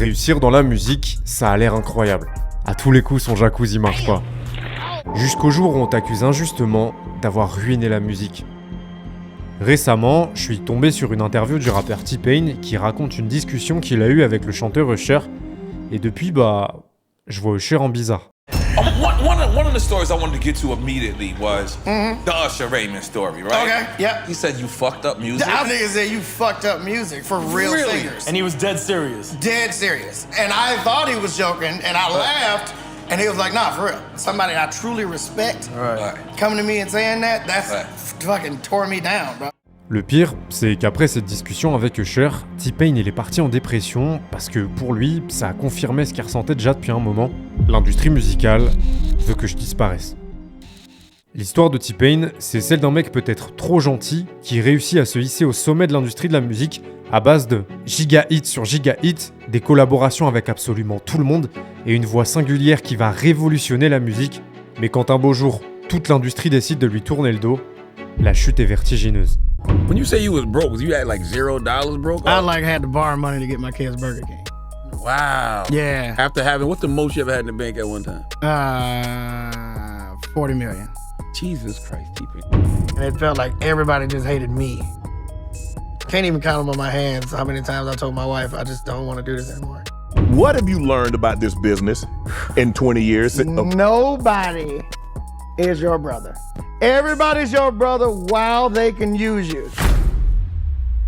Réussir dans la musique, ça a l'air incroyable. À tous les coups, son jacuzzi marche pas. Jusqu'au jour où on t'accuse injustement d'avoir ruiné la musique. Récemment, je suis tombé sur une interview du rappeur T-Pain qui raconte une discussion qu'il a eue avec le chanteur Usher. Et depuis, je vois Usher en bizarre. One of the stories I wanted to get to immediately was the Usher Raymond story, right? Okay, yep. He said you fucked up music. That nigga said you fucked up music for real singers. And he was dead serious. Dead serious. And I thought he was joking, and I laughed, and he was like, nah, for real. Somebody I truly respect coming to me and saying that's fucking tore me down, bro. Le pire, c'est qu'après cette discussion avec Usher, T-Pain il est parti en dépression parce que pour lui, ça a confirmé ce qu'il ressentait déjà depuis un moment. L'industrie musicale veut que je disparaisse. L'histoire de T-Pain, c'est celle d'un mec peut-être trop gentil qui réussit à se hisser au sommet de l'industrie de la musique à base de giga hit sur giga hit, des collaborations avec absolument tout le monde et une voix singulière qui va révolutionner la musique. Mais quand un beau jour, toute l'industrie décide de lui tourner le dos, la chute est vertigineuse. When you say you was broke, you had like $0 broke? I had to borrow money to get my kids Burger King. Wow. Yeah. After having, what's the most you ever had in the bank at one time? 40 million. Jesus Christ, T-Pain. And it felt like everybody just hated me. Can't even count them on my hands how many times I told my wife, I just don't want to do this anymore. What have you learned about this business in 20 years? Nobody is your brother. Everybody's your brother while they can use you.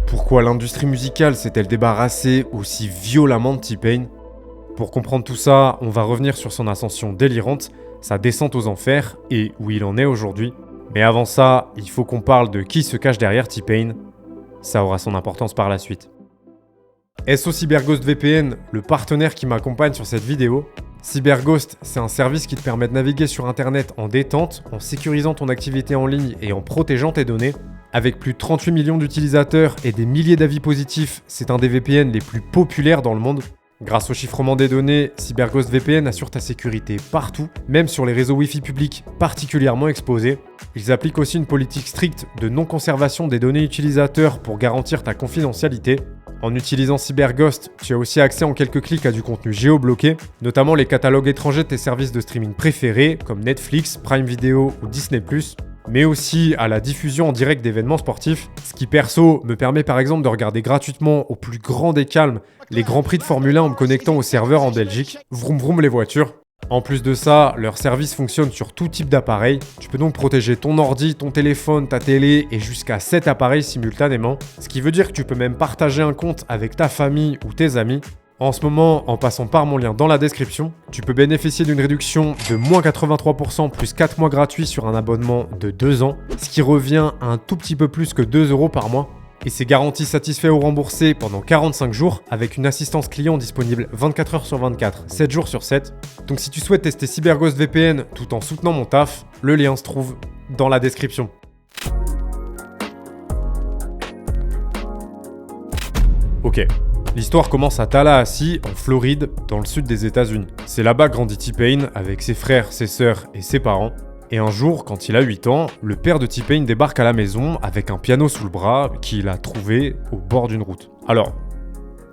Pourquoi l'industrie musicale s'est-elle débarrassée aussi violemment de T-Pain ? Pour comprendre tout ça, on va revenir sur son ascension délirante, sa descente aux enfers et où il en est aujourd'hui. Mais avant ça, il faut qu'on parle de qui se cache derrière T-Pain. Ça aura son importance par la suite. SO CyberGhost VPN, le partenaire qui m'accompagne sur cette vidéo. CyberGhost, c'est un service qui te permet de naviguer sur Internet en détente, en sécurisant ton activité en ligne et en protégeant tes données. Avec plus de 38 millions d'utilisateurs et des milliers d'avis positifs, c'est un des VPN les plus populaires dans le monde. Grâce au chiffrement des données, CyberGhost VPN assure ta sécurité partout, même sur les réseaux Wi-Fi publics particulièrement exposés. Ils appliquent aussi une politique stricte de non-conservation des données utilisateurs pour garantir ta confidentialité. En utilisant CyberGhost, tu as aussi accès en quelques clics à du contenu géobloqué, notamment les catalogues étrangers de tes services de streaming préférés comme Netflix, Prime Video ou Disney+, mais aussi à la diffusion en direct d'événements sportifs, ce qui perso me permet par exemple de regarder gratuitement au plus grand des calmes les Grands Prix de Formule 1 en me connectant au serveur en Belgique, vroom vroom les voitures. En plus de ça, leur service fonctionne sur tout type d'appareil. Tu peux donc protéger ton ordi, ton téléphone, ta télé et jusqu'à 7 appareils simultanément. Ce qui veut dire que tu peux même partager un compte avec ta famille ou tes amis. En ce moment, en passant par mon lien dans la description, tu peux bénéficier d'une réduction de moins 83% plus 4 mois gratuits sur un abonnement de 2 ans, ce qui revient à un tout petit peu plus que 2 € par mois. Et c'est garanti satisfait ou remboursé pendant 45 jours avec une assistance client disponible 24 heures sur 24, 7 jours sur 7. Donc si tu souhaites tester CyberGhost VPN tout en soutenant mon taf, le lien se trouve dans la description. Ok, l'histoire commence à Tallahassee, en Floride, dans le sud des États-Unis. C'est là-bas que grandit T-Pain avec ses frères, ses sœurs et ses parents. Et un jour, quand il a 8 ans, le père de T-Pain débarque à la maison avec un piano sous le bras qu'il a trouvé au bord d'une route. Alors,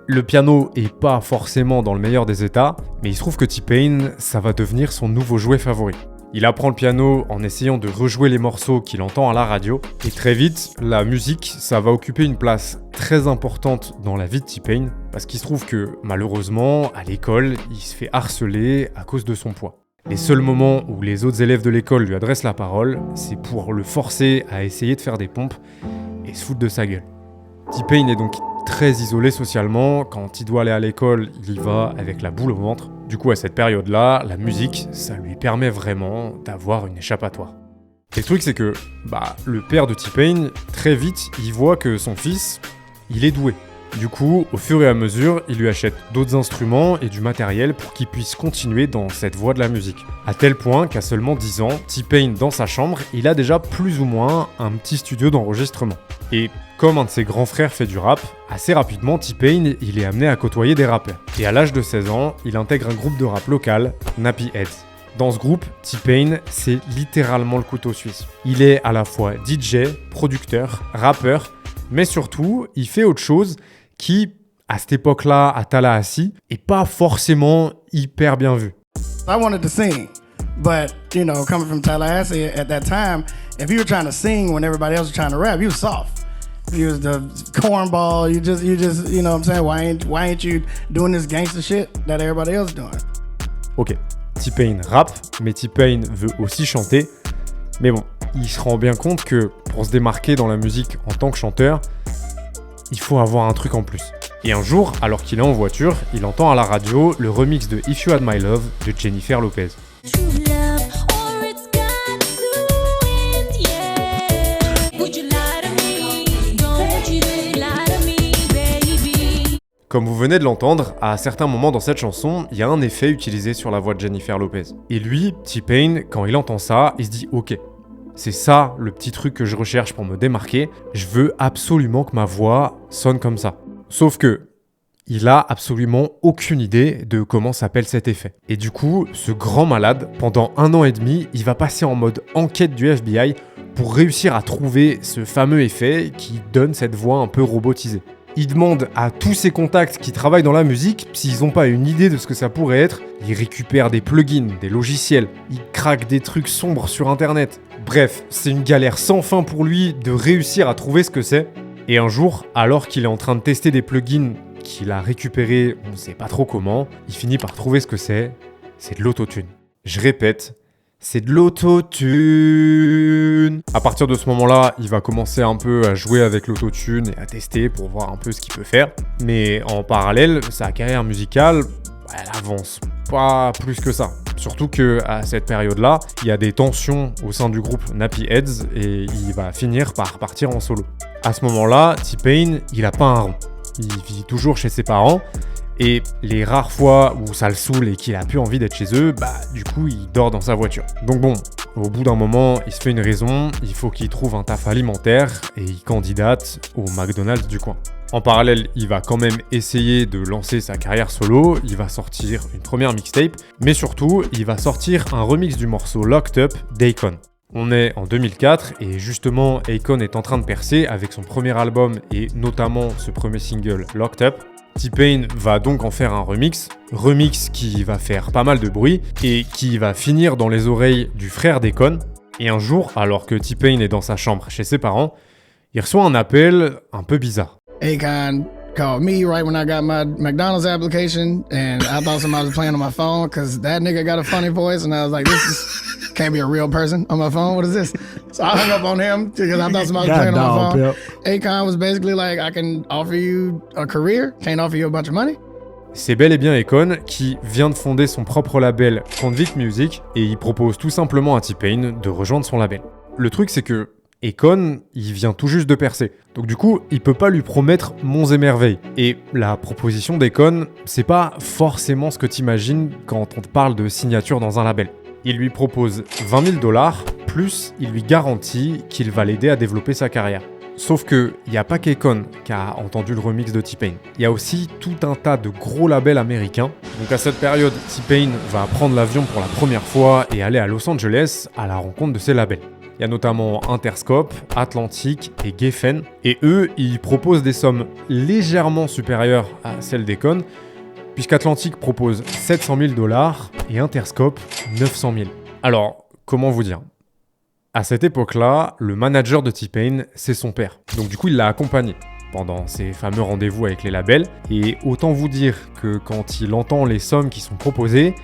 le piano est pas forcément dans le meilleur des états, mais il se trouve que T-Pain, ça va devenir son nouveau jouet favori. Il apprend le piano en essayant de rejouer les morceaux qu'il entend à la radio, et très vite, la musique, ça va occuper une place très importante dans la vie de T-Pain, parce qu'il se trouve que, malheureusement, à l'école, il se fait harceler à cause de son poids. Les seuls moments où les autres élèves de l'école lui adressent la parole, c'est pour le forcer à essayer de faire des pompes et se foutre de sa gueule. T-Pain est donc très isolé socialement, quand il doit aller à l'école, il y va avec la boule au ventre. Du coup, à cette période-là, la musique, ça lui permet vraiment d'avoir une échappatoire. Et le truc, c'est que le père de T-Pain, très vite, il voit que son fils, il est doué. Du coup, au fur et à mesure, il lui achète d'autres instruments et du matériel pour qu'il puisse continuer dans cette voie de la musique. À tel point qu'à seulement 10 ans, T-Pain, dans sa chambre, il a déjà plus ou moins un petit studio d'enregistrement. Et comme un de ses grands frères fait du rap, assez rapidement, T-Pain, il est amené à côtoyer des rappeurs. Et à l'âge de 16 ans, il intègre un groupe de rap local, Nappy Heads. Dans ce groupe, T-Pain, c'est littéralement le couteau suisse. Il est à la fois DJ, producteur, rappeur, mais surtout, il fait autre chose qui, à cette époque-là, à Tallahassee, est pas forcément hyper bien vu. I wanted to sing, but, you know, coming from Tallahassee at that time, if you were trying to sing when everybody else was trying to rap, you was soft. You was the cornball, you just, you know what I'm saying? Why ain't you doing this gangster shit that everybody else doing? Ok, T-Pain rappe, mais T-Pain veut aussi chanter. Mais bon, il se rend bien compte que pour se démarquer dans la musique en tant que chanteur, il faut avoir un truc en plus. Et un jour, alors qu'il est en voiture, il entend à la radio le remix de If You Had My Love de Jennifer Lopez. Comme vous venez de l'entendre, à certains moments dans cette chanson, il y a un effet utilisé sur la voix de Jennifer Lopez. Et lui, T-Pain, quand il entend ça, il se dit « Ok, c'est ça le petit truc que je recherche pour me démarquer, je veux absolument que ma voix sonne comme ça. » Sauf que, il a absolument aucune idée de comment s'appelle cet effet. Et du coup, ce grand malade, pendant 1 an et demi, il va passer en mode enquête du FBI pour réussir à trouver ce fameux effet qui donne cette voix un peu robotisée. Il demande à tous ses contacts qui travaillent dans la musique s'ils n'ont pas une idée de ce que ça pourrait être. Il récupère des plugins, des logiciels, il craque des trucs sombres sur internet. Bref, c'est une galère sans fin pour lui de réussir à trouver ce que c'est. Et un jour, alors qu'il est en train de tester des plugins qu'il a récupérés, on ne sait pas trop comment, il finit par trouver ce que c'est de l'autotune. Je répète, c'est de l'autotune. À partir de ce moment-là, il va commencer un peu à jouer avec l'autotune et à tester pour voir un peu ce qu'il peut faire. Mais en parallèle, sa carrière musicale, elle avance pas plus que ça. Surtout qu'à cette période-là, il y a des tensions au sein du groupe Nappy Heads et il va finir par partir en solo. À ce moment-là, T-Pain, il a pas un rond. Il vit toujours chez ses parents. Et les rares fois où ça le saoule et qu'il a plus envie d'être chez eux, du coup, il dort dans sa voiture. Donc bon, au bout d'un moment, il se fait une raison, il faut qu'il trouve un taf alimentaire et il candidate au McDonald's du coin. En parallèle, il va quand même essayer de lancer sa carrière solo, il va sortir une première mixtape, mais surtout, il va sortir un remix du morceau Locked Up d'Akon. On est en 2004 et justement, Akon est en train de percer avec son premier album et notamment ce premier single Locked Up. T-Pain va donc en faire un remix qui va faire pas mal de bruit et qui va finir dans les oreilles du frère d'Akon. Et un jour, alors que T-Pain est dans sa chambre chez ses parents, il reçoit un appel un peu bizarre. Akon called me right when I got my McDonald's application, and I thought somebody was playing on my phone because that nigga got a funny voice, and I was like, this can't be a real person on my phone. What is this? So I hung up on him because I thought somebody was playing on my phone. Akon was basically like, I can offer you a career, can't offer you a bunch of money. C'est bel et bien Akon qui vient de fonder son propre label Convict Music et il propose tout simplement à T-Pain de rejoindre son label. Le truc c'est que Akon, il vient tout juste de percer. Donc du coup, il peut pas lui promettre monts et merveilles. Et la proposition d'Akon, c'est pas forcément ce que t'imagines quand on te parle de signature dans un label. Il lui propose $20 000, plus il lui garantit qu'il va l'aider à développer sa carrière. Sauf que, il n'y a pas qu'Akon qui a entendu le remix de T-Pain. Il y a aussi tout un tas de gros labels américains. Donc à cette période, T-Pain va prendre l'avion pour la première fois et aller à Los Angeles à la rencontre de ces labels. Il y a notamment Interscope, Atlantic et Geffen. Et eux, ils proposent des sommes légèrement supérieures à celles d'Akon, puisqu'Atlantic propose $700 000 et Interscope 900 000. Alors, comment vous dire ? À cette époque-là, le manager de T-Pain, c'est son père. Donc du coup, il l'a accompagné pendant ces fameux rendez-vous avec les labels. Et autant vous dire que quand il entend les sommes qui sont proposées,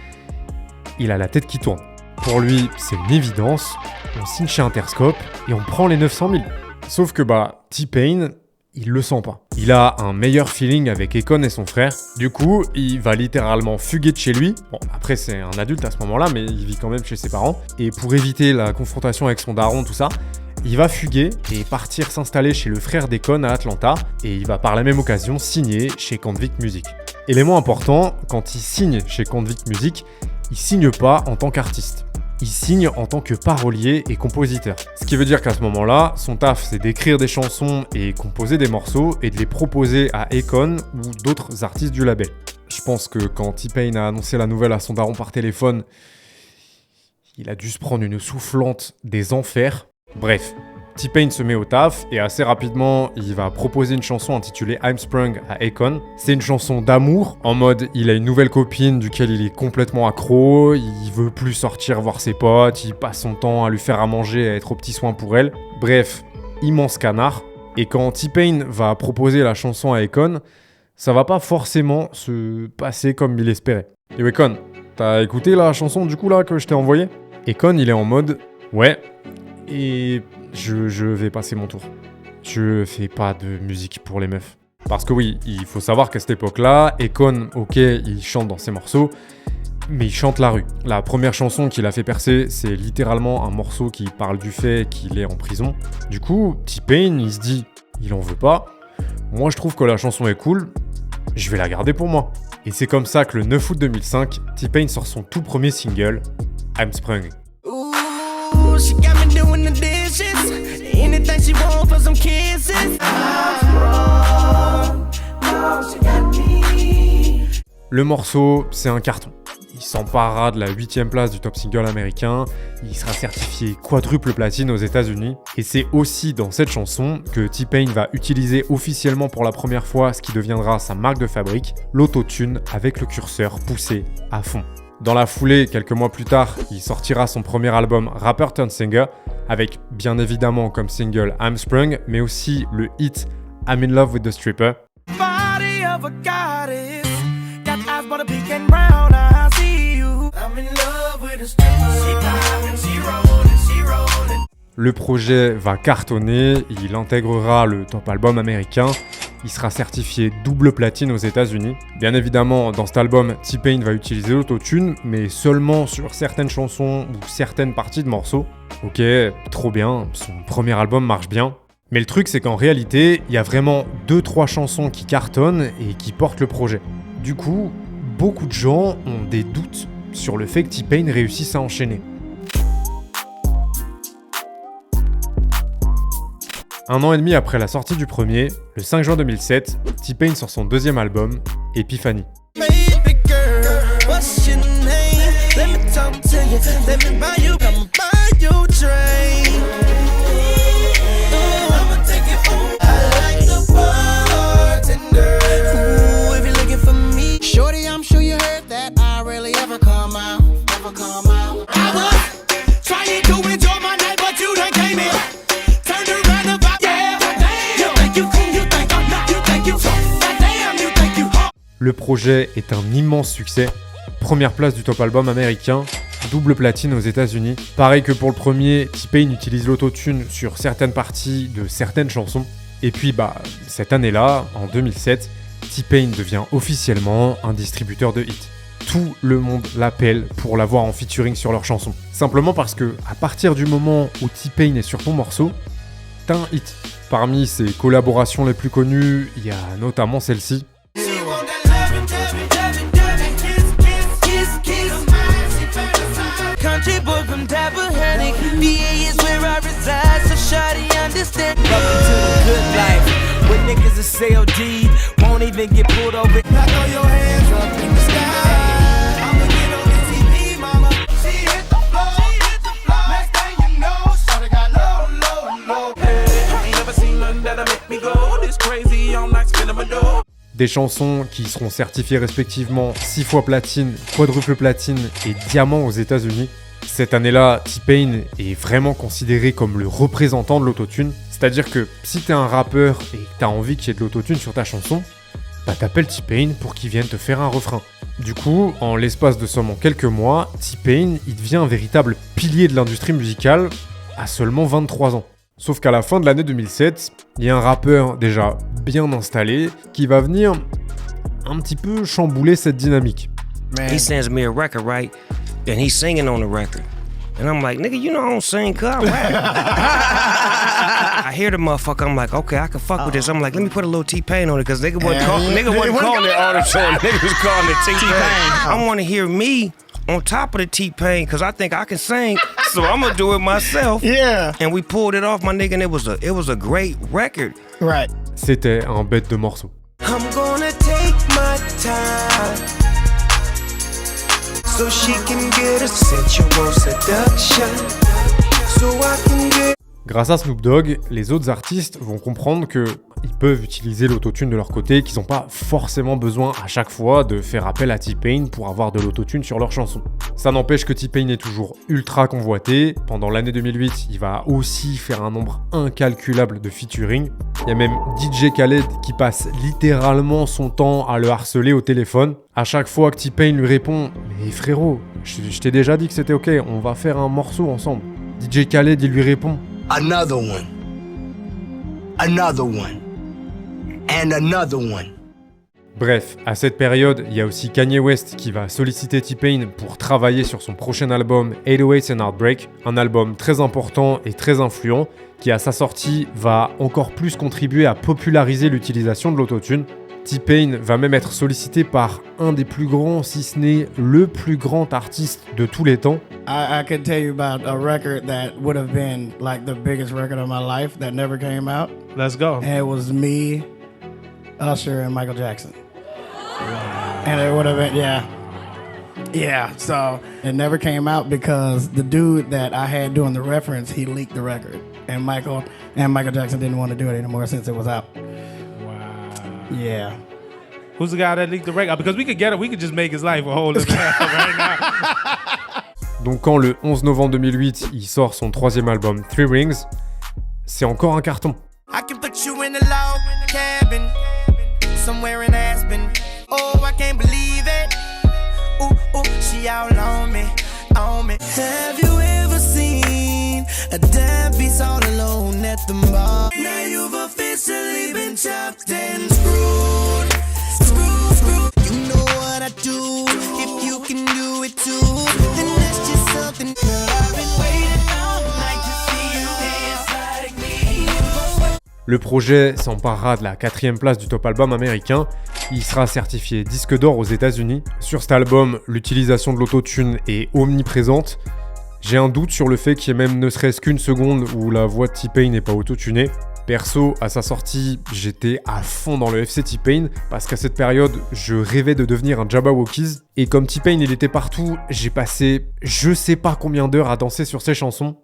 il a la tête qui tourne. Pour lui, c'est une évidence, on signe chez Interscope et on prend les 900 000. Sauf que T-Pain, il le sent pas. Il a un meilleur feeling avec Akon et son frère. Du coup, il va littéralement fuguer de chez lui. Bon, après, c'est un adulte à ce moment-là, mais il vit quand même chez ses parents. Et pour éviter la confrontation avec son daron, tout ça, il va fuguer et partir s'installer chez le frère d'Akon à Atlanta. Et il va par la même occasion signer chez Convict Music. Élément important, quand il signe chez Convict Music, il signe pas en tant qu'artiste. Il signe en tant que parolier et compositeur. Ce qui veut dire qu'à ce moment-là, son taf, c'est d'écrire des chansons et composer des morceaux et de les proposer à Akon ou d'autres artistes du label. Je pense que quand T-Pain a annoncé la nouvelle à son daron par téléphone, il a dû se prendre une soufflante des enfers. Bref, T-Pain se met au taf et assez rapidement, il va proposer une chanson intitulée I'm Sprung à Akon. C'est une chanson d'amour, en mode il a une nouvelle copine duquel il est complètement accro, il veut plus sortir voir ses potes, il passe son temps à lui faire à manger, à être aux petits soins pour elle. Bref, immense canard. Et quand T-Pain va proposer la chanson à Akon, ça va pas forcément se passer comme il espérait. Yo Akon, t'as écouté la chanson du coup là que je t'ai envoyée ? Akon il est en mode ouais, et je vais passer mon tour. Je fais pas de musique pour les meufs. Parce que oui, il faut savoir qu'à cette époque-là, Akon, ok, il chante dans ses morceaux, mais il chante la rue. La première chanson qu'il a fait percer, c'est littéralement un morceau qui parle du fait qu'il est en prison. Du coup, T-Pain, il se dit, il en veut pas. Moi, je trouve que la chanson est cool, je vais la garder pour moi. Et c'est comme ça que le 9 août 2005, T-Pain sort son tout premier single, I'm Sprung. Ooh, she got me doing the dishes. Anything she want for some kisses. Le morceau, c'est un carton. Il s'emparera de la 8ème place du top single américain, il sera certifié quadruple platine aux États-Unis, et c'est aussi dans cette chanson que T-Pain va utiliser officiellement pour la première fois ce qui deviendra sa marque de fabrique, l'autotune avec le curseur poussé à fond. Dans la foulée, quelques mois plus tard, il sortira son premier album Rapper Turned Singer, avec bien évidemment comme single I'm Sprung, mais aussi le hit I'm in Love with the Stripper. Body of a goddess. Got eyes but a pink and brown. I see you. I'm in love with a stripper. She poppin', she rollin', she rollin'. Le projet va cartonner, il intégrera le top album américain, il sera certifié double platine aux États-Unis. Bien évidemment, dans cet album, T-Pain va utiliser l'autotune, mais seulement sur certaines chansons ou certaines parties de morceaux. Ok, trop bien, son premier album marche bien. Mais le truc, c'est qu'en réalité, il y a vraiment 2-3 chansons qui cartonnent et qui portent le projet. Du coup, beaucoup de gens ont des doutes sur le fait que T-Pain réussisse à enchaîner. Un an et demi après la sortie du premier, le 5 juin 2007, T-Pain sort son deuxième album, Epiphany. Baby girl, what's your name? Let me talk to you. Let me buy you, come buy you a drink. Ooh, I'ma take it home. I like the bartender. Ooh, if you're looking for me, shorty, I'm sure you heard that I rarely ever come out. Ever come out. I was trying to enjoy my night, but you done came in. Turned around about, yeah. You think you cool, you think I'm not, you think you so. Goddamn, you think you hot. Le projet est un immense succès. Première place du top album américain, double platine aux États-Unis. Pareil que pour le premier, T-Pain utilise l'autotune sur certaines parties de certaines chansons. Et puis cette année-là, en 2007, T-Pain devient officiellement un distributeur de hits. Tout le monde l'appelle pour l'avoir en featuring sur leurs chansons. Simplement parce que, à partir du moment où T-Pain est sur ton morceau, t'as un hit. Parmi ses collaborations les plus connues, il y a notamment celle-ci. Country boy from Tappahannock, VA is where I reside, so shawty understand. Welcome to the good life, where niggas is CLD, won't even get pulled over. Now throw your hands up in the sky, I'ma get on the TV, mama. She hit the floor, next thing you know, shawty got low. I ain't never seen nothing that'll make me go this crazy, I'm like spinning my dough. Des chansons qui seront certifiées respectivement 6 fois platine, quadruple platine et diamant aux États-Unis. Cette année-là, T-Pain est vraiment considéré comme le représentant de l'autotune. C'est-à-dire que si t'es un rappeur et que t'as envie qu'il y ait de l'autotune sur ta chanson, t'appelles T-Pain pour qu'il vienne te faire un refrain. Du coup, en l'espace de seulement quelques mois, T-Pain, il devient un véritable pilier de l'industrie musicale à seulement 23 ans. Sauf qu'à la fin de l'année 2007, il y a un rappeur déjà bien installé qui va venir un petit peu chambouler cette dynamique. Man. He sends me a record, right? And he's singing on the record. And I'm like, nigga, you know I don't sing, cuz I rap. I hear the motherfucker, I'm like, okay, I can fuck with this. I'm like, let me put a little T-Pain on it, because nigga wasn't calling it auto-tune. Nigga was calling it T-Pain. I want to hear me on top of the T-Pain, because I think I can sing, so I'm going to do it myself. Yeah. And we pulled it off, my nigga, and it was a great record. Right. C'était un bête de morceau. I'm gonna take my time so she can get a sensual seduction. So I can get. Grâce à Snoop Dogg, les autres artistes vont comprendre que ils peuvent utiliser l'autotune de leur côté, qu'ils n'ont pas forcément besoin à chaque fois de faire appel à T-Pain pour avoir de l'autotune sur leurs chansons. Ça n'empêche que T-Pain est toujours ultra convoité. Pendant l'année 2008, il va aussi faire un nombre incalculable de featuring. Il y a même DJ Khaled qui passe littéralement son temps à le harceler au téléphone. À chaque fois que T-Pain lui répond « Mais frérot, je t'ai déjà dit que c'était ok, on va faire un morceau ensemble ». DJ Khaled, il lui répond « Another one. Another one. And another one. » Bref, à cette période, il y a aussi Kanye West qui va solliciter T-Pain pour travailler sur son prochain album 808s and Heartbreak, un album très important et très influent qui à sa sortie va encore plus contribuer à populariser l'utilisation de l'autotune. T-Pain va même être sollicité par un des plus grands, si ce n'est le plus grand artiste de tous les temps. I could tell you about a record that would have been like the biggest record of my life that never came out. Let's go. And it was me, Usher, and Michael Jackson. And it would have been, yeah. So it never came out because the dude that I had doing the reference, he leaked the record. And Michael Jackson didn't want to do it anymore since it was out. Wow. Yeah. Who's the guy that leaked the record? Because we could get it. We could just make his life a whole different right now. Donc quand le 11 novembre 2008, il sort son troisième album, Three Rings, c'est encore un carton. I can put you in a log cabin somewhere in Aspen. Oh, I can't believe it. Ooh, she all on me, on me. Have you ever seen a damn piece all alone at the bar? Now you've officially been chopped and screwed. You know what I do. If you can do it too, then that's just something I've been waiting all night to see you dance like me. Le projet s'emparera de la 4e place du top album américain. Il sera certifié disque d'or aux États-Unis. Sur cet album, l'utilisation de l'autotune est omniprésente. J'ai un doute sur le fait qu'il y ait même ne serait-ce qu'une seconde où la voix de T-Pain n'est pas autotunée. Perso, à sa sortie, j'étais à fond dans le FC T-Pain parce qu'à cette période, je rêvais de devenir un Jabberwockies. Et comme T-Pain, il était partout, j'ai passé je sais pas combien d'heures à danser sur ses chansons.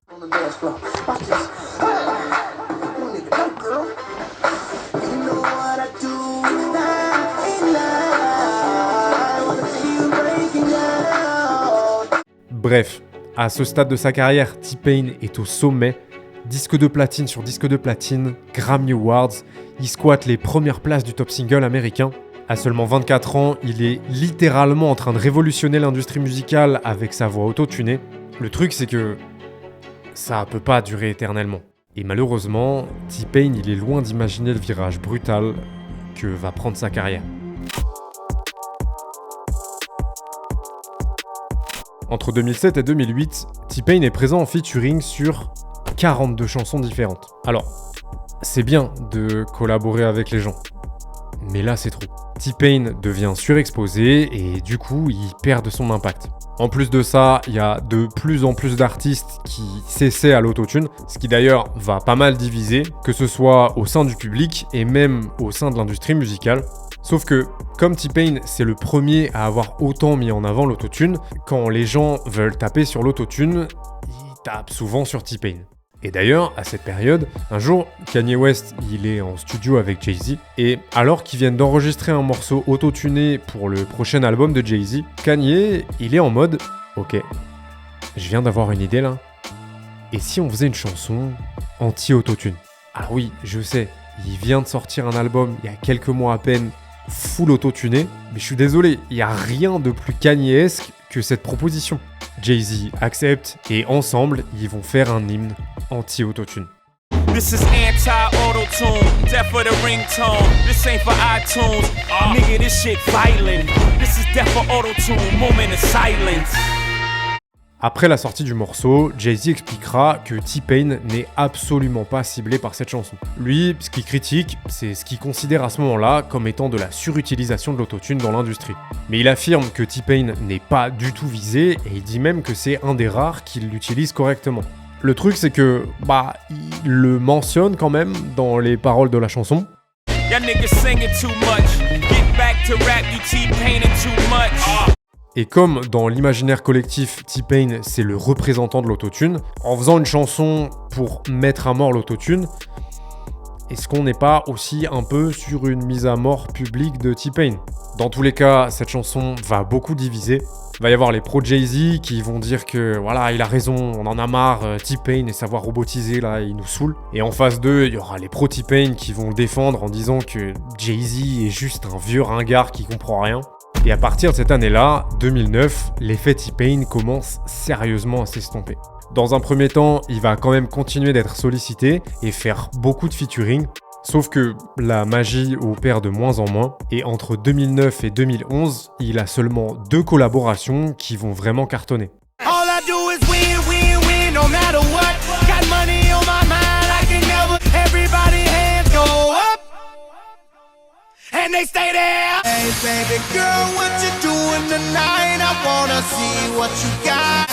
Bref, à ce stade de sa carrière, T-Pain est au sommet. Disque de platine sur disque de platine, Grammy Awards, il squatte les premières places du top single américain. À seulement 24 ans, il est littéralement en train de révolutionner l'industrie musicale avec sa voix autotunée. Le truc, c'est que ça peut pas durer éternellement. Et malheureusement, T-Pain, il est loin d'imaginer le virage brutal que va prendre sa carrière. Entre 2007 et 2008, T-Pain est présent en featuring sur 42 chansons différentes. Alors, c'est bien de collaborer avec les gens, mais là c'est trop. T-Pain devient surexposé et du coup il perd de son impact. En plus de ça, il y a de plus en plus d'artistes qui s'essaient à l'autotune, ce qui d'ailleurs va pas mal diviser, que ce soit au sein du public et même au sein de l'industrie musicale. Sauf que, comme T-Pain, c'est le premier à avoir autant mis en avant l'autotune, quand les gens veulent taper sur l'autotune, ils tapent souvent sur T-Pain. Et d'ailleurs, à cette période, un jour, Kanye West, il est en studio avec Jay-Z, et alors qu'ils viennent d'enregistrer un morceau autotuné pour le prochain album de Jay-Z, Kanye, il est en mode « Ok, je viens d'avoir une idée là, et si on faisait une chanson anti-autotune ?» Alors oui, je sais, il vient de sortir un album il y a quelques mois à peine, full autotuné, mais je suis désolé, il n'y a rien de plus Kanye-esque que cette proposition. Jay-Z accepte et ensemble, ils vont faire un hymne anti-autotune. This is anti-auto-tune, death for the ringtone. This ain't for iTunes. Nigga, this shit violent. This is death for auto-tune, moment of silence. Après la sortie du morceau, Jay-Z expliquera que T-Pain n'est absolument pas ciblé par cette chanson. Lui, ce qu'il critique, c'est ce qu'il considère à ce moment-là comme étant de la surutilisation de l'autotune dans l'industrie. Mais il affirme que T-Pain n'est pas du tout visé et il dit même que c'est un des rares qui l'utilise correctement. Le truc, c'est que, il le mentionne quand même dans les paroles de la chanson. Et comme dans l'imaginaire collectif, T-Pain c'est le représentant de l'autotune, en faisant une chanson pour mettre à mort l'autotune, est-ce qu'on n'est pas aussi un peu sur une mise à mort publique de T-Pain? Dans tous les cas, cette chanson va beaucoup diviser. Il va y avoir les pros Jay-Z qui vont dire que voilà, il a raison, on en a marre, T-Pain et savoir robotiser là, il nous saoule. Et en phase 2, il y aura les pros T-Pain qui vont le défendre en disant que Jay-Z est juste un vieux ringard qui comprend rien. Et à partir de cette année-là, 2009, l'effet T-Pain commence sérieusement à s'estomper. Dans un premier temps, il va quand même continuer d'être sollicité et faire beaucoup de featuring. Sauf que la magie opère de moins en moins, et entre 2009 et 2011, il a seulement 2 collaborations qui vont vraiment cartonner. All I do is win, win, win, no matter what. Got money on my mind, I can never. Everybody hands go up, and they stay there. Hey baby girl, what you doing tonight? I wanna see what you got.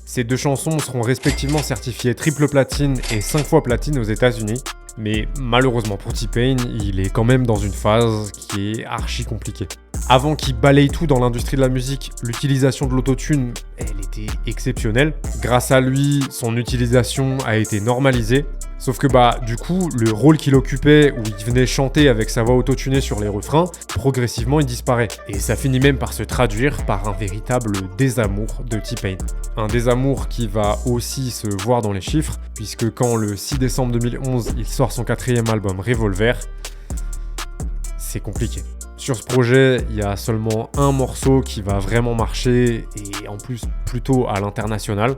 Ces 2 chansons seront respectivement certifiées triple platine et 5 fois platine aux États-Unis. Mais malheureusement pour T-Pain, il est quand même dans une phase qui est archi compliquée. Avant qu'il balaye tout dans l'industrie de la musique, l'utilisation de l'autotune, elle était exceptionnelle. Grâce à lui, son utilisation a été normalisée. Sauf que du coup, le rôle qu'il occupait où il venait chanter avec sa voix autotunée sur les refrains, progressivement il disparaît. Et ça finit même par se traduire par un véritable désamour de T-Pain. Un désamour qui va aussi se voir dans les chiffres, puisque quand le 6 décembre 2011, il sort son 4e album Revolver, c'est compliqué. Sur ce projet, il y a seulement un morceau qui va vraiment marcher, et en plus plutôt à l'international.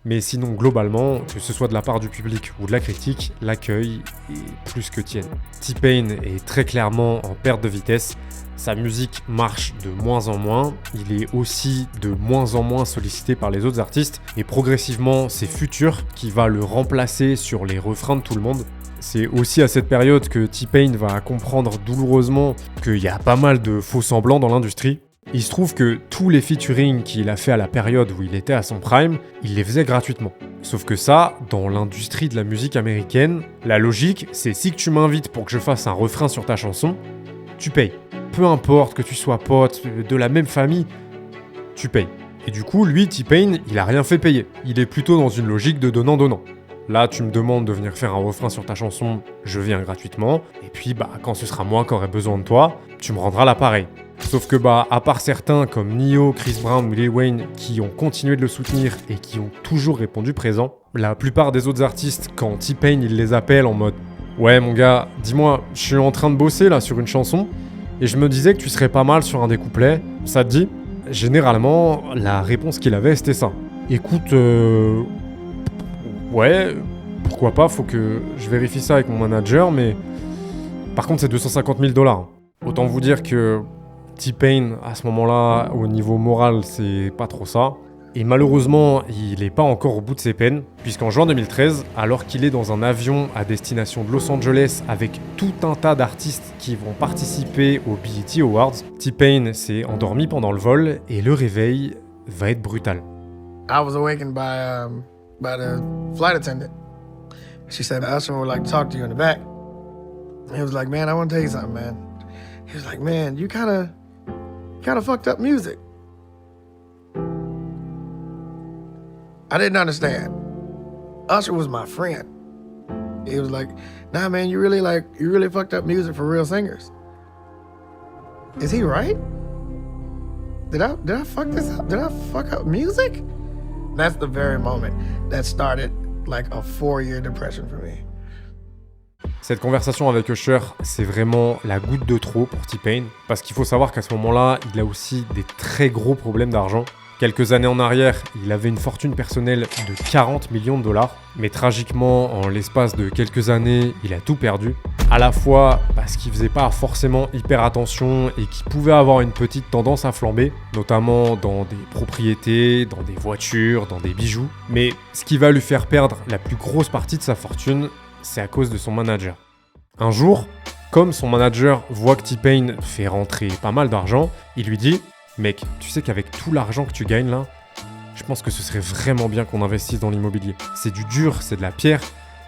Mais sinon, globalement, que ce soit de la part du public ou de la critique, l'accueil est plus que tiède. T-Pain est très clairement en perte de vitesse. Sa musique marche de moins en moins, il est aussi de moins en moins sollicité par les autres artistes, et progressivement, c'est Future qui va le remplacer sur les refrains de tout le monde. C'est aussi à cette période que T-Pain va comprendre douloureusement qu'il y a pas mal de faux semblants dans l'industrie. Il se trouve que tous les featuring qu'il a fait à la période où il était à son prime, il les faisait gratuitement. Sauf que ça, dans l'industrie de la musique américaine, la logique, c'est si que tu m'invites pour que je fasse un refrain sur ta chanson, tu payes. Peu importe que tu sois pote, de la même famille, tu payes. Et du coup, lui, T-Pain, il a rien fait payer. Il est plutôt dans une logique de donnant-donnant. Là, tu me demandes de venir faire un refrain sur ta chanson, je viens gratuitement. Et puis, quand ce sera moi qui aurai besoin de toi, tu me rendras l'appareil. Sauf que à part certains comme Nio, Chris Brown ou Lil Wayne qui ont continué de le soutenir et qui ont toujours répondu présent, la plupart des autres artistes, quand T-Pain il les appelle en mode « Ouais mon gars, dis-moi, je suis en train de bosser là sur une chanson et je me disais que tu serais pas mal sur un des couplets, ça te dit ?» Généralement, la réponse qu'il avait c'était ça. « Écoute, ouais, pourquoi pas, faut que je vérifie ça avec mon manager, mais par contre c'est 250 000 $. Autant vous dire que T-Pain, à ce moment-là, au niveau moral, c'est pas trop ça. Et malheureusement, il est pas encore au bout de ses peines, puisqu'en juin 2013, alors qu'il est dans un avion à destination de Los Angeles avec tout un tas d'artistes qui vont participer aux BET Awards, T-Pain s'est endormi pendant le vol et le réveil va être brutal. I was awakened by the flight attendant. She said, Usher would like to talk to you in the back. He was like, man, I want to tell you something, man. He was like, man, you kind of fucked up music. I didn't understand. Usher was my friend. He was like, nah, man, you really fucked up music for real singers. Is he right? Did I fuck this up? Did I fuck up music? That's the very moment that started like a 4-year depression for me. Cette conversation avec Usher, c'est vraiment la goutte de trop pour T-Pain, parce qu'il faut savoir qu'à ce moment-là, il a aussi des très gros problèmes d'argent. Quelques années en arrière, il avait une fortune personnelle de 40 millions de $, mais tragiquement, en l'espace de quelques années, il a tout perdu. À la fois parce qu'il faisait pas forcément hyper attention et qu'il pouvait avoir une petite tendance à flamber, notamment dans des propriétés, dans des voitures, dans des bijoux. Mais ce qui va lui faire perdre la plus grosse partie de sa fortune, c'est à cause de son manager. Un jour, comme son manager voit que T-Pain fait rentrer pas mal d'argent, il lui dit « Mec, tu sais qu'avec tout l'argent que tu gagnes là, je pense que ce serait vraiment bien qu'on investisse dans l'immobilier. C'est du dur, c'est de la pierre,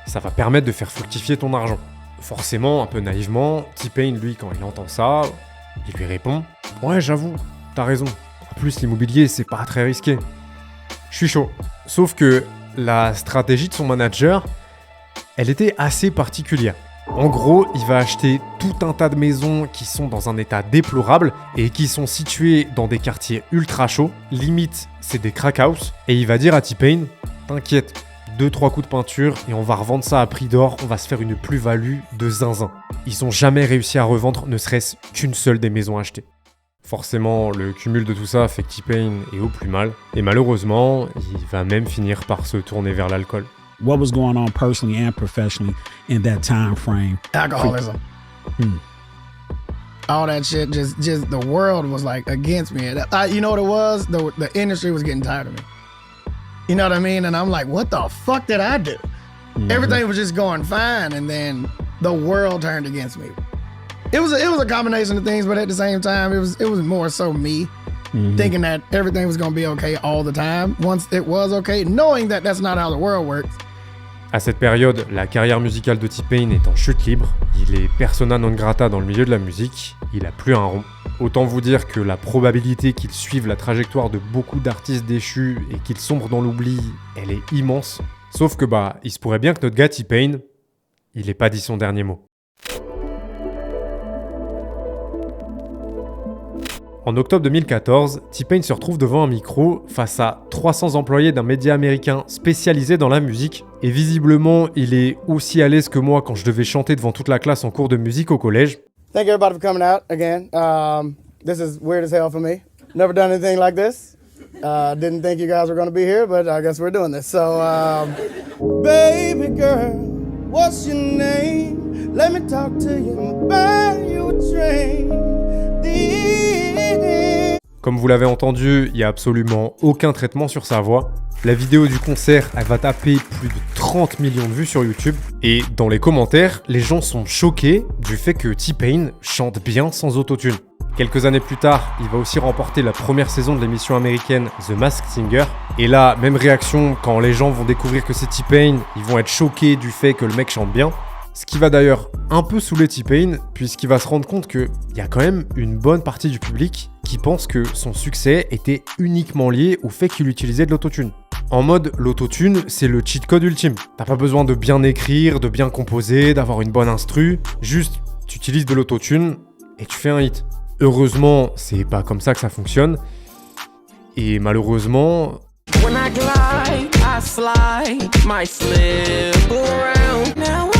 ça va permettre de faire fructifier ton argent. Forcément, un peu naïvement, T-Pain, lui, quand il entend ça, il lui répond « Ouais, j'avoue, t'as raison. En plus, l'immobilier, c'est pas très risqué. » Je suis chaud. Sauf que la stratégie de son manager, elle était assez particulière. En gros, il va acheter tout un tas de maisons qui sont dans un état déplorable et qui sont situées dans des quartiers ultra chauds. Limite, c'est des crack house. Et il va dire à T-Pain, t'inquiète, 2-3 coups de peinture et on va revendre ça à prix d'or, on va se faire une plus-value de zinzin. Ils ont jamais réussi à revendre ne serait-ce qu'une seule des maisons achetées. Forcément, le cumul de tout ça fait que T-Pain est au plus mal. Et malheureusement, il va même finir par se tourner vers l'alcool. What was going on personally and professionally in that time frame? Alcoholism. All that shit, just the world was like against me. You know what it was? The industry was getting tired of me. You know what I mean? And I'm like, what the fuck did I do? Everything was just going fine, and then the world turned against me. It was a combination of things, but at the same time, it was more so me thinking that everything was gonna be okay all the time. Once it was okay, knowing that that's not how the world works. À cette période, la carrière musicale de T-Pain est en chute libre, il est persona non grata dans le milieu de la musique, il a plus un rond. Autant vous dire que la probabilité qu'il suive la trajectoire de beaucoup d'artistes déchus et qu'il sombre dans l'oubli, elle est immense. Sauf que il se pourrait bien que notre gars T-Pain, il ait pas dit son dernier mot. En octobre 2014, T-Pain se retrouve devant un micro face à 300 employés d'un média américain spécialisé dans la musique. Et visiblement, il est aussi à l'aise que moi quand je devais chanter devant toute la classe en cours de musique au collège. Thank you everybody for coming out again. This is weird as hell for me. Never done anything like this. Didn't think you guys were going to be here, but I guess we're doing this. So, baby girl, what's your name? Let me talk to you and buy you a train. Comme vous l'avez entendu, il n'y a absolument aucun traitement sur sa voix. La vidéo du concert, elle va taper plus de 30 millions de vues sur YouTube. Et dans les commentaires, les gens sont choqués du fait que T-Pain chante bien sans autotune. Quelques années plus tard, il va aussi remporter la première saison de l'émission américaine The Masked Singer. Et là, même réaction, quand les gens vont découvrir que c'est T-Pain, ils vont être choqués du fait que le mec chante bien. Ce qui va d'ailleurs un peu saouler T-Pain, puisqu'il va se rendre compte qu'il y a quand même une bonne partie du public qui pense que son succès était uniquement lié au fait qu'il utilisait de l'autotune. En mode, l'autotune, c'est le cheat code ultime. T'as pas besoin de bien écrire, de bien composer, d'avoir une bonne instru. Juste, tu utilises de l'autotune et tu fais un hit. Heureusement, c'est pas comme ça que ça fonctionne. Et malheureusement... When I glide, I slide, might slip around. Now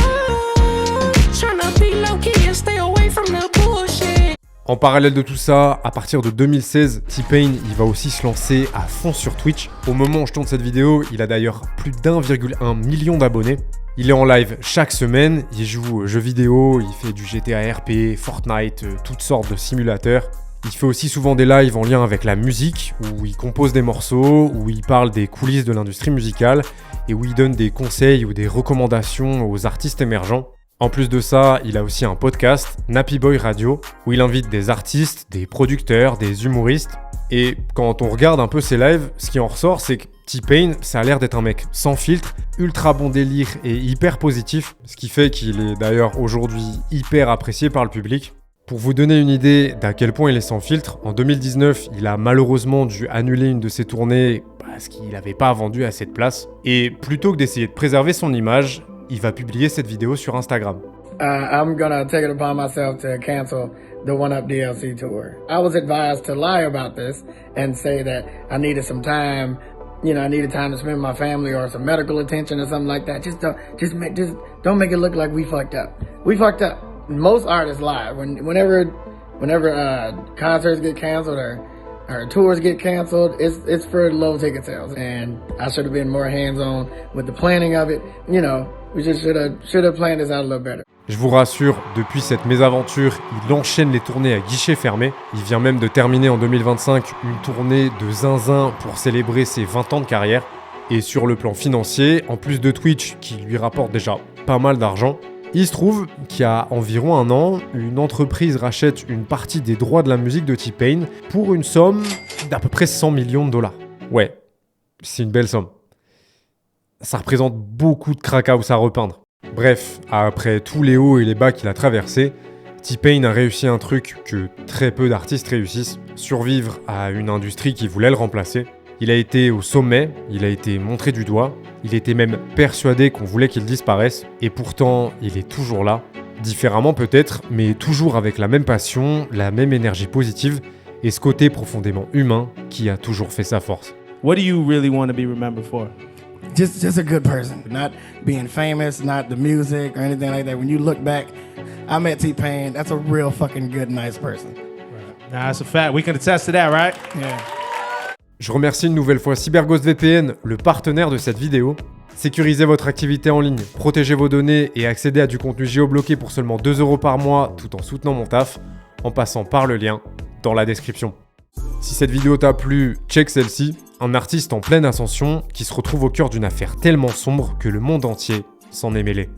tryna be low-key and stay away from the bullshit. En parallèle de tout ça, à partir de 2016, T-Pain il va aussi se lancer à fond sur Twitch. Au moment où je tourne cette vidéo, il a d'ailleurs plus d'1,1 million d'abonnés. Il est en live chaque semaine, il joue aux jeux vidéo, il fait du GTA RP, Fortnite, toutes sortes de simulateurs. Il fait aussi souvent des lives en lien avec la musique, où il compose des morceaux, où il parle des coulisses de l'industrie musicale, et où il donne des conseils ou des recommandations aux artistes émergents. En plus de ça, il a aussi un podcast, Nappy Boy Radio, où il invite des artistes, des producteurs, des humoristes. Et quand on regarde un peu ses lives, ce qui en ressort, c'est que T-Pain, ça a l'air d'être un mec sans filtre, ultra bon délire et hyper positif, ce qui fait qu'il est d'ailleurs aujourd'hui hyper apprécié par le public. Pour vous donner une idée d'à quel point il est sans filtre, en 2019, il a malheureusement dû annuler une de ses tournées parce qu'il n'avait pas vendu assez de place. Et plutôt que d'essayer de préserver son image, il va publier cette vidéo sur Instagram. I'm gonna take it upon myself to cancel the One Up DLC tour. I was advised to lie about this and say that I needed some time, I needed time to spend with my family or some medical attention or something like that. Just don't make it look like we fucked up. We fucked up. Most artists lie. Whenever concerts get canceled or tours get canceled, it's for low ticket sales. And I should have been more hands-on with the planning of it. We just should have planned this out a little better. Je vous rassure, depuis cette mésaventure, il enchaîne les tournées à guichet fermé. Il vient même de terminer en 2025 une tournée de zinzin pour célébrer ses 20 ans de carrière. Et sur le plan financier, en plus de Twitch qui lui rapporte déjà pas mal d'argent, Il se trouve qu'il y a environ un an, une entreprise rachète une partie des droits de la musique de T-Pain pour une somme d'à peu près 100 millions de dollars. Ouais, c'est une belle somme. Ça représente beaucoup de crack-house à repeindre. Bref, après tous les hauts et les bas qu'il a traversés, T-Pain a réussi un truc que très peu d'artistes réussissent, survivre à une industrie qui voulait le remplacer. Il a été au sommet, il a été montré du doigt, il était même persuadé qu'on voulait qu'il disparaisse, et pourtant il est toujours là, différemment peut-être, mais toujours avec la même passion, la même énergie positive, et ce côté profondément humain qui a toujours fait sa force. What do you really want to be remembered for? Just a good person, not being famous, not the music or anything like that. When you look back, I met T-Pain. That's a real fucking good, nice person. Nah, that's a fact. We can attest to that, right? Yeah. Je remercie une nouvelle fois CyberGhost VPN, le partenaire de cette vidéo. Sécurisez votre activité en ligne, protégez vos données et accédez à du contenu géobloqué pour seulement 2 € par mois tout en soutenant mon taf, en passant par le lien dans la description. Si cette vidéo t'a plu, check celle-ci, un artiste en pleine ascension qui se retrouve au cœur d'une affaire tellement sombre que le monde entier s'en est mêlé.